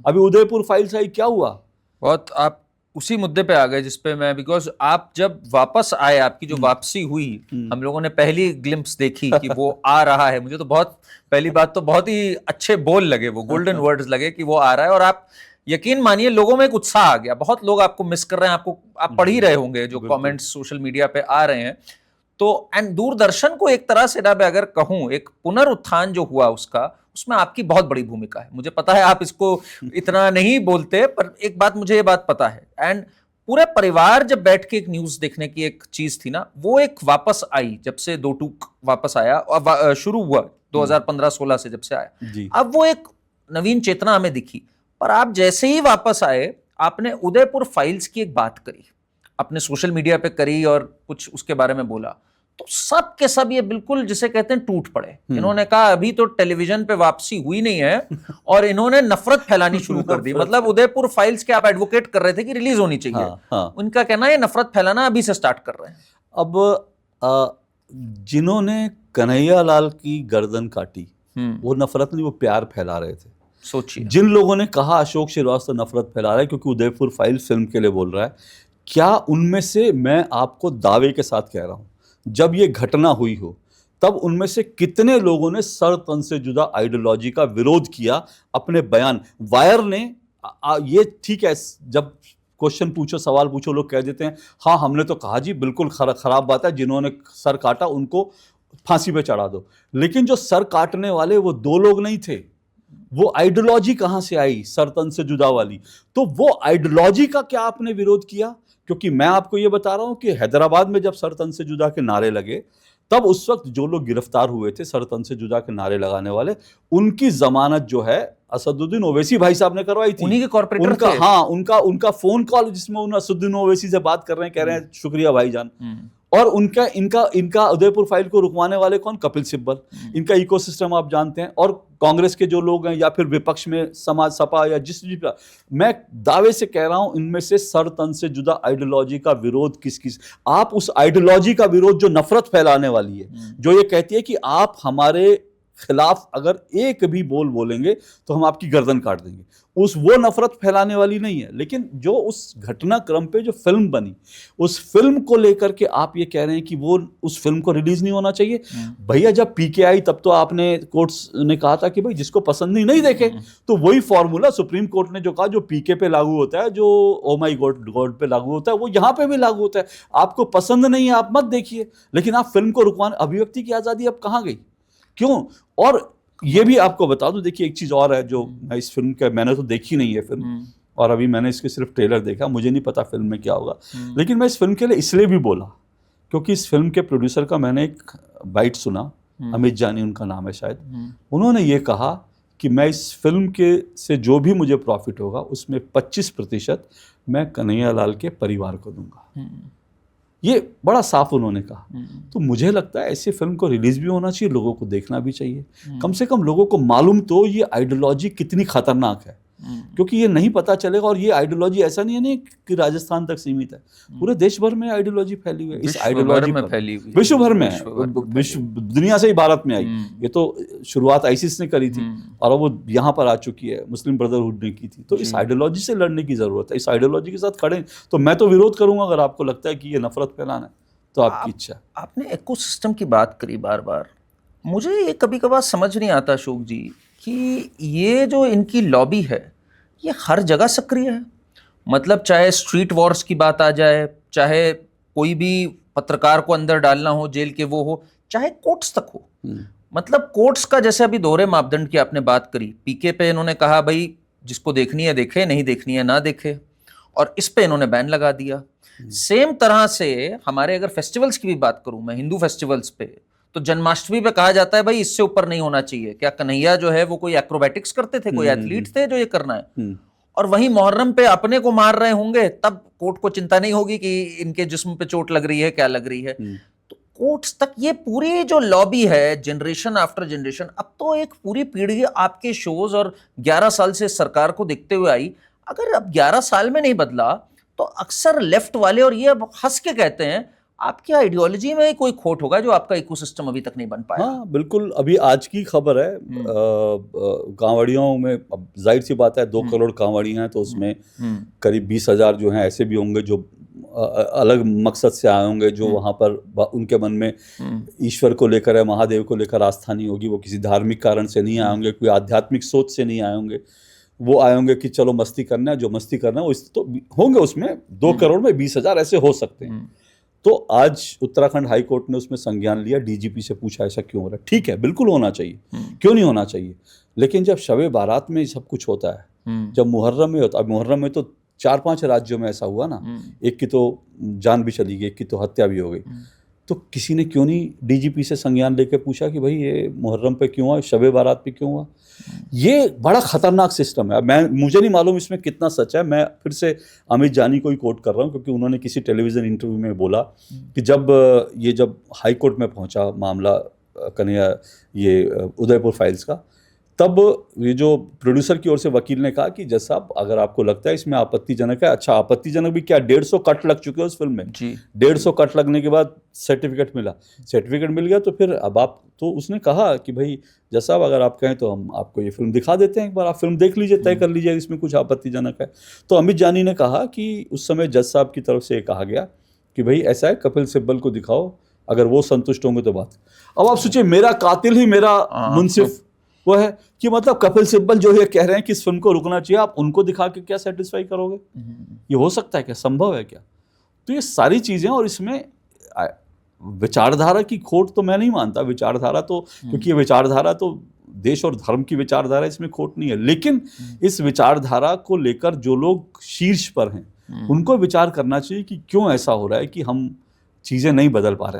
अभी उदयपुर फाइल्स आई, क्या हुआ? बहुत आप उसी मुद्दे पे आ गए जिसपे मैं, बिकॉज आप जब वापस आए, आपकी जो वापसी हुई, हम लोगों ने पहली ग्लिम्स देखी कि वो आ रहा है। मुझे तो बहुत, पहली बात तो बहुत ही अच्छे बोल लगे, वो गोल्डन वर्ड्स लगे कि वो आ रहा है। और आप यकीन मानिए लोगों में एक उत्साह आ गया, बहुत लोग आपको मिस कर रहे हैं। आपको, आप पढ़ ही रहे होंगे जो कमेंट्स सोशल मीडिया पे आ रहे हैं। तो एंड दूरदर्शन को एक तरह से, मैं अगर कहूं, एक पुनरुत्थान जो हुआ उसका, उसमें आपकी बहुत बड़ी भूमिका है। मुझे पता है आप इसको इतना नहीं बोलते, पर एक बात मुझे, ये बात पता है। एंड पूरे परिवार जब बैठ के एक न्यूज देखने की एक चीज थी ना, वो एक वापस आई जब से दो टूक वापस आया और शुरू हुआ 2015-16 से जब से आया, अब वो एक नवीन चेतना हमें दिखी। पर आप जैसे ही वापस आए, आपने उदयपुर फाइल्स की एक बात करी, अपने सोशल मीडिया पे करी और कुछ उसके बारे में बोला, तो सब के सब ये बिल्कुल जिसे कहते हैं टूट पड़े। इन्होंने कहा अभी तो टेलीविजन पे वापसी हुई नहीं है, और इन्होंने नफरत फैलानी शुरू कर दी। मतलब उदयपुर फाइल्स के आप एडवोकेट कर रहे थे कि रिलीज होनी चाहिए, उनका कहना है नफरत फैलाना अभी से स्टार्ट कर रहे हैं। अब जिन्होंने कन्हैया लाल की गर्दन काटी, वो नफरत नहीं, वो प्यार फैला रहे थे। सोचिए, जिन लोगों ने कहा अशोक श्रीवास्तव नफरत फैला रहा है क्योंकि उदयपुर फाइल फिल्म के लिए बोल रहा है, क्या उनमें से, मैं आपको दावे के साथ कह रहा हूं, जब ये घटना हुई हो तब उनमें से कितने लोगों ने सर तन से जुदा आइडियोलॉजी का विरोध किया? अपने बयान वायर ने, ये ठीक है, जब क्वेश्चन पूछो, सवाल पूछो, लोग कह देते हैं हाँ हमने तो कहा जी, बिल्कुल खराब बात है, जिन्होंने सर काटा उनको फांसी पे चढ़ा दो। लेकिन जो सर काटने वाले वो दो लोग नहीं थे, वो आइडियोलॉजी कहां से आई सर तन से जुदा वाली? तो वो आइडियोलॉजी का क्या आपने विरोध किया? क्योंकि मैं आपको ये बता रहा हूं कि हैदराबाद में जब सर तन से जुदा के नारे लगे, तब उस वक्त जो लोग गिरफ्तार हुए थे सर तन से जुदा के नारे लगाने वाले, उनकी जमानत जो है असदुद्दीन ओवैसी भाई साहब ने करवाई थी। उन्हीं के कॉर्पोरेटर उनका थे। हाँ, उनका फोन कॉल जिसमें उन्होंने असदुद्दीन ओवैसी से बात कर रहे हैं, कह रहे हैं शुक्रिया भाईजान। और उनका इनका उदयपुर फाइल को रुकवाने वाले कौन? कपिल सिब्बल। इनका इकोसिस्टम आप जानते हैं। और कांग्रेस के जो लोग हैं या फिर विपक्ष में समाज सपा या जिस भी, मैं दावे से कह रहा हूं इनमें से सर तन से जुदा आइडियोलॉजी का विरोध किस आप उस आइडियोलॉजी का विरोध जो नफरत फैलाने वाली है, जो ये कहती है कि आप हमारे खिलाफ अगर एक भी बोलेंगे तो हम आपकी गर्दन काट देंगे, वो नफरत फैलाने वाली नहीं है। लेकिन जो उस घटनाक्रम पे जो फिल्म बनी, उस फिल्म को लेकर के आप ये कह रहे हैं कि वो उस फिल्म को रिलीज नहीं होना चाहिए। भैया जब पीके आई तब तो आपने, कोर्ट्स ने कहा था कि भाई जिसको पसंद नहीं देखे। तो वही फॉर्मूला सुप्रीम कोर्ट ने जो कहा, जो पीके पे लागू होता है, जो ओ माई गॉड पे लागू होता है, वो यहाँ पे भी लागू होता है। आपको पसंद नहीं है आप मत देखिए, लेकिन आप फिल्म को रुकवाने, अभिव्यक्ति की आजादी अब कहाँ गई, क्यों? और ये भी आपको बता दूं, देखिए एक चीज और है जो मैं इस फिल्म का, मैंने तो देखी नहीं है फिल्म, और अभी मैंने इसके सिर्फ ट्रेलर देखा, मुझे नहीं पता फिल्म में क्या होगा। लेकिन मैं इस फिल्म के लिए इसलिए भी बोला क्योंकि इस फिल्म के प्रोड्यूसर का मैंने एक बाइट सुना, अमित जानी उनका नाम है शायद। उन्होंने ये कहा कि मैं इस फिल्म के से जो भी मुझे प्रॉफिट होगा उसमें 25% मैं कन्हैया लाल के परिवार को दूंगा। ये बड़ा साफ उन्होंने कहा। तो मुझे लगता है ऐसी फिल्म को रिलीज भी होना चाहिए, लोगों को देखना भी चाहिए। कम से कम लोगों को मालूम तो ये आइडियोलॉजी कितनी खतरनाक है, क्योंकि ये नहीं पता चलेगा। और ये आइडियोलॉजी ऐसा नहीं है कि राजस्थान तक सीमित है, पूरे देश भर में आइडियोलॉजी फैली हुई है। इस आइडियोलॉजी में फैली हुई, विश्व भर में, विश्व दुनिया से ही भारत में आई। ये तो शुरुआत आईसिस ने करी थी और वो यहाँ पर आ चुकी है, मुस्लिम ब्रदरहुड ने की थी। तो इस आइडियोलॉजी से लड़ने की जरूरत है, इस आइडियोलॉजी के साथ खड़े। तो मैं तो विरोध करूंगा, अगर आपको लगता है कि ये नफरत फैलाना है तो आपकी इच्छा। आपने इकोसिस्टम की बात करी बार बार, मुझे ये कभी कभार समझ नहीं आता अशोक जी कि ये जो इनकी लॉबी है ये हर जगह सक्रिय है। मतलब चाहे स्ट्रीट वॉर्स की बात आ जाए, चाहे कोई भी पत्रकार को अंदर डालना हो जेल के वो हो, चाहे कोर्ट्स तक हो। मतलब कोर्ट्स का जैसे अभी दोहरे मापदंड की आपने बात करी, पीके पे इन्होंने कहा भाई जिसको देखनी है देखे, नहीं देखनी है ना देखे, और इस पे इन्होंने बैन लगा दिया। सेम तरह से हमारे अगर फेस्टिवल्स की भी बात करूं मैं, हिंदू फेस्टिवल्स पे, तो जन्माष्टमी पे कहा जाता है भाई इससे ऊपर नहीं होना चाहिए। क्या कन्हैया जो है वो कोई एक्रोबैटिक्स करते थे, कोई एथलीट थे जो ये करना है? और वहीं मुहर्रम पे अपने को मार रहे होंगे तब कोर्ट को चिंता नहीं होगी कि इनके जिस्म पे चोट लग रही है, क्या लग रही है। तो कोर्ट्स तक ये पूरी जो लॉबी है, जनरेशन आफ्टर जनरेशन, अब तो एक पूरी पीढ़ी आपके शोज और 11 साल से सरकार को देखते हुए आई। अगर अब 11 साल में नहीं बदला तो अक्सर लेफ्ट वाले, और ये अब हंस के कहते हैं, आपकी आइडियोलॉजी में कोई खोट होगा जो आपका इकोसिस्टम अभी तक नहीं बन पाया। हाँ बिल्कुल, अभी आज की खबर है, कांवड़ियों में अब जाहिर सी बात है 2 करोड़ कांवड़ी हैं, तो उसमें करीब 20,000 जो हैं ऐसे भी होंगे जो अलग मकसद से आए होंगे, जो वहाँ पर उनके मन में ईश्वर को लेकर है, महादेव को लेकर आस्था नहीं होगी, वो किसी धार्मिक कारण से नहीं आए होंगे, कोई आध्यात्मिक सोच से नहीं आए होंगे, वो आए होंगे कि चलो मस्ती करना है, जो मस्ती करना है वो तो होंगे उसमें। 2 करोड़ में 20,000 ऐसे हो सकते हैं। तो आज उत्तराखंड हाई कोर्ट ने उसमें संज्ञान लिया, डीजीपी से पूछा ऐसा क्यों हो रहा है। ठीक है, बिल्कुल होना चाहिए, क्यों नहीं होना चाहिए, लेकिन जब शब बारात में सब कुछ होता है, जब मुहर्रम में होता है, अब मुहर्रम में तो 4-5 राज्यों में ऐसा हुआ ना, एक की तो जान भी चली गई, एक की तो हत्या भी हो गई, तो किसी ने क्यों नहीं डीजीपी से संज्ञान लेके पूछा कि भाई ये मुहर्रम पे क्यों हुआ, शब बारात पे क्यों हुआ। ये बड़ा खतरनाक सिस्टम है। मुझे नहीं मालूम इसमें कितना सच है, मैं फिर से अमित जानी को ही कोट कर रहा हूँ, क्योंकि उन्होंने किसी टेलीविज़न इंटरव्यू में बोला कि जब हाई कोर्ट में पहुंचा मामला कन्हैया ये उदयपुर फाइल्स का, तब ये जो प्रोड्यूसर की ओर से वकील ने कहा कि जज साहब अगर आपको लगता है इसमें आपत्तिजनक है, अच्छा आपत्तिजनक भी क्या, 150 कट लग चुके हैं उस फिल्म में जी, 150 कट लगने के बाद सर्टिफिकेट मिल गया, तो फिर अब आप, तो उसने कहा कि भाई जज साहब अगर आप कहें तो हम आपको ये फिल्म दिखा देते हैं, एक बार आप फिल्म देख लीजिए, तय कर लीजिए इसमें कुछ आपत्तिजनक है। तो अमित जानी ने कहा कि उस समय जज साहब की तरफ से ये कहा गया कि भाई ऐसा है, कपिल सिब्बल को दिखाओ, अगर वो संतुष्ट होंगे तो बात। अब आप सोचिए, मेरा कातिल ही मेरा मुंसिफ वो है कि मतलब कपिल सिब्बल जो ये कह रहे हैं कि इस फिल्म को रुकना चाहिए, आप उनको दिखा के क्या सेटिस्फाई करोगे? ये हो सकता है क्या, संभव है क्या? तो ये सारी चीजें, और इसमें विचारधारा की खोट तो मैं नहीं मानता, विचारधारा तो, क्योंकि ये विचारधारा तो देश और धर्म की विचारधारा, इसमें खोट नहीं है, लेकिन इस विचारधारा को लेकर जो लोग शीर्ष पर हैं उनको विचार करना चाहिए कि क्यों ऐसा हो रहा है कि हम चीजें नहीं बदल पा रहे हैं।